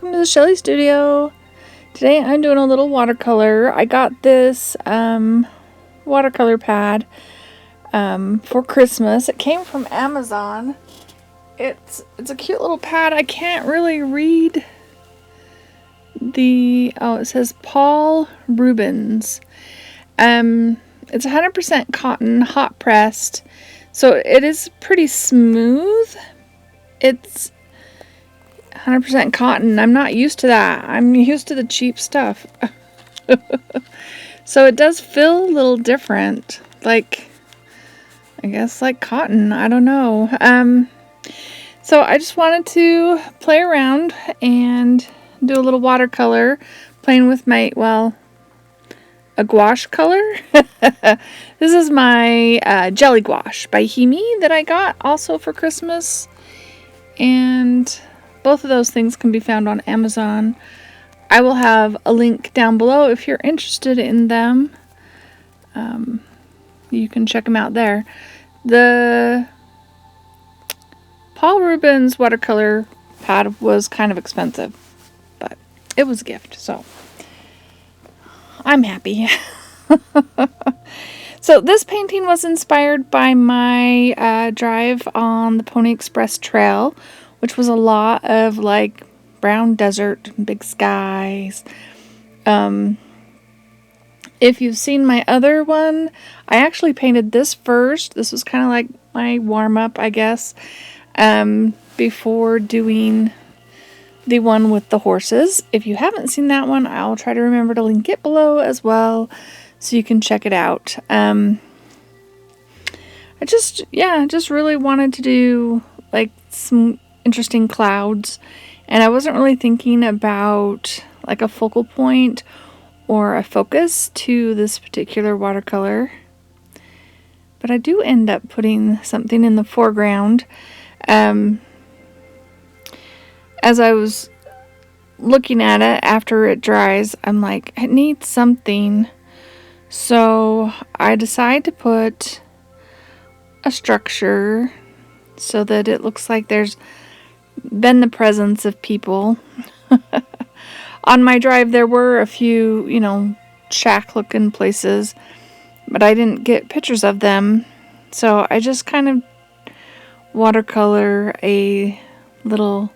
welcome to the Shelly Studio. Today I'm doing a little watercolor. I got this watercolor pad for Christmas. It came from Amazon. It's a cute little pad. I can't really read it says Paul Rubens. It's 100% cotton, hot pressed, so it is pretty smooth. It's 100% cotton. I'm not used to that. I'm used to the cheap stuff. So it does feel a little different. Like, I guess like cotton. I don't know. So I just wanted to play around and do a little watercolor, playing with my, a gouache color. This is my jelly gouache by Himi that I got also for Christmas. And both of those things can be found on Amazon. I will have a link down below if you're interested in them. You can check them out there. The Paul Rubens watercolor pad was kind of expensive, but it was a gift, so I'm happy. So this painting was inspired by my drive on the Pony Express Trail, which was a lot of like brown desert, big skies. If you've seen my other one, I actually painted this first. This was kind of like my warm-up, I guess, before doing the one with the horses. If you haven't seen that one, I'll try to remember to link it below as well, so you can check it out. I just really wanted to do like some interesting clouds, and I wasn't really thinking about like a focal point or a focus to this particular watercolor, but I do end up putting something in the foreground. As I was looking at it after it dries, I'm like, it needs something, so I decide to put a structure so that it looks like there's been the presence of people. On my drive there were a few, shack looking places, but I didn't get pictures of them, so I just kind of watercolor a little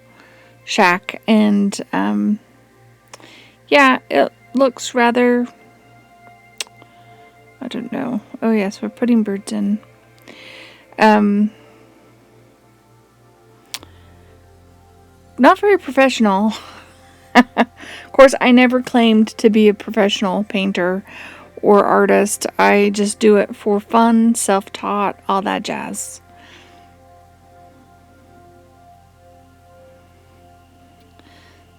shack, and it looks rather, I don't know. Oh yes, we're putting birds in. Not very professional. Of course, I never claimed to be a professional painter or artist. I just do it for fun, self-taught, all that jazz.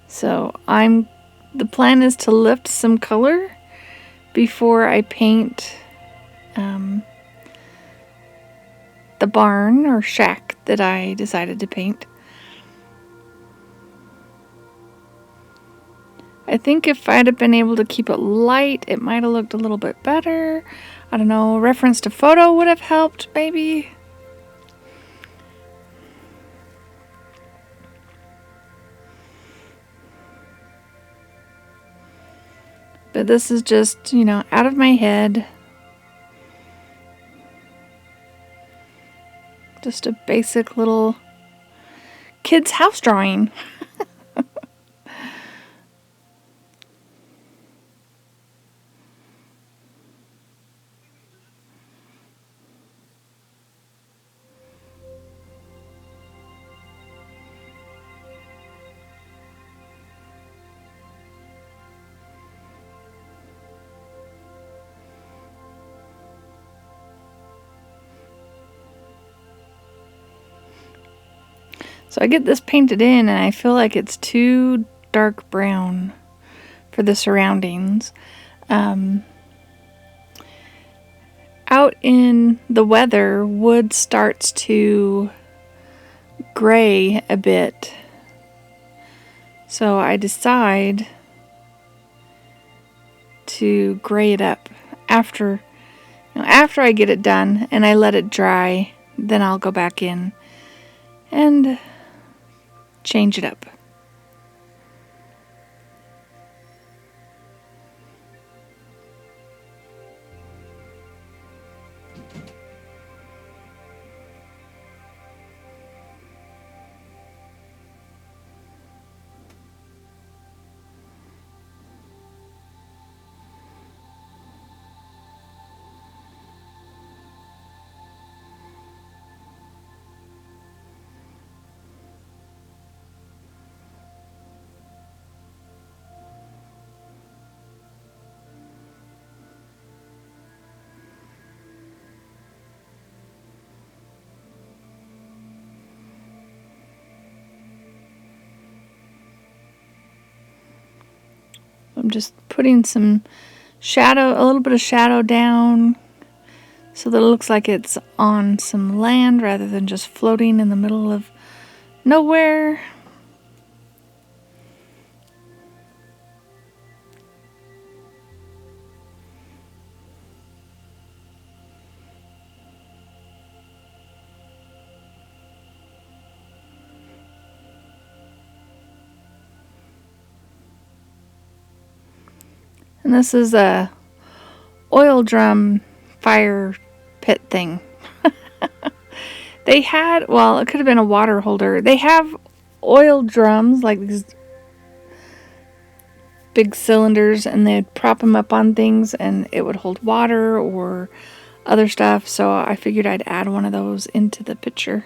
So the plan is to lift some color before I paint the barn or shack that I decided to paint. I think if I'd have been able to keep it light, it might have looked a little bit better. I don't know, reference to photo would have helped, maybe. But this is just, out of my head. Just a basic little kid's house drawing. So I get this painted in, and I feel like it's too dark brown for the surroundings. Out in the weather, wood starts to gray a bit. So I decide to gray it up after I get it done and I let it dry. Then I'll go back in and change it up. I'm just putting some shadow, a little bit of shadow down so that it looks like it's on some land rather than just floating in the middle of nowhere. And this is a oil drum fire pit thing. They had, well, it could have been a water holder. They have oil drums, like these big cylinders, and they'd prop them up on things and it would hold water or other stuff. So I figured I'd add one of those into the picture.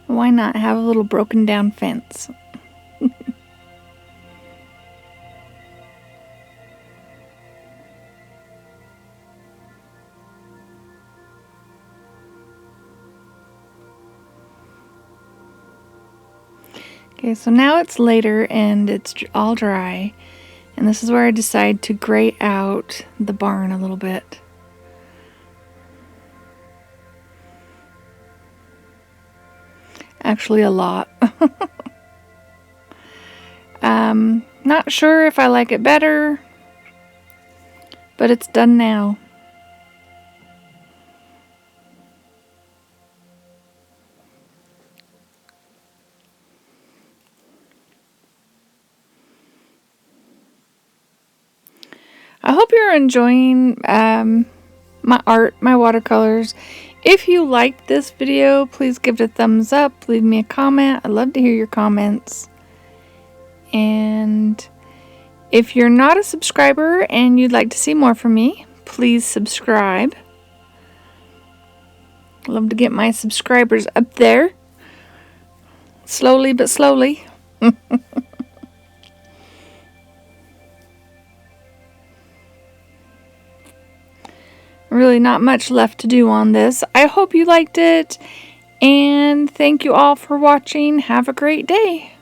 Why not have a little broken down fence? Okay, so now it's later and it's all dry. And this is where I decide to gray out the barn a little bit. Actually, a lot. Not sure if I like it better, but it's done now. I hope you're enjoying my art, my watercolors. If you liked this video, please give it a thumbs up. Leave me a comment. I'd love to hear your comments. And if you're not a subscriber and you'd like to see more from me, please subscribe. I'd love to get my subscribers up there. Slowly but slowly. Really not much left to do on this. I hope you liked it, and thank you all for watching. Have a great day.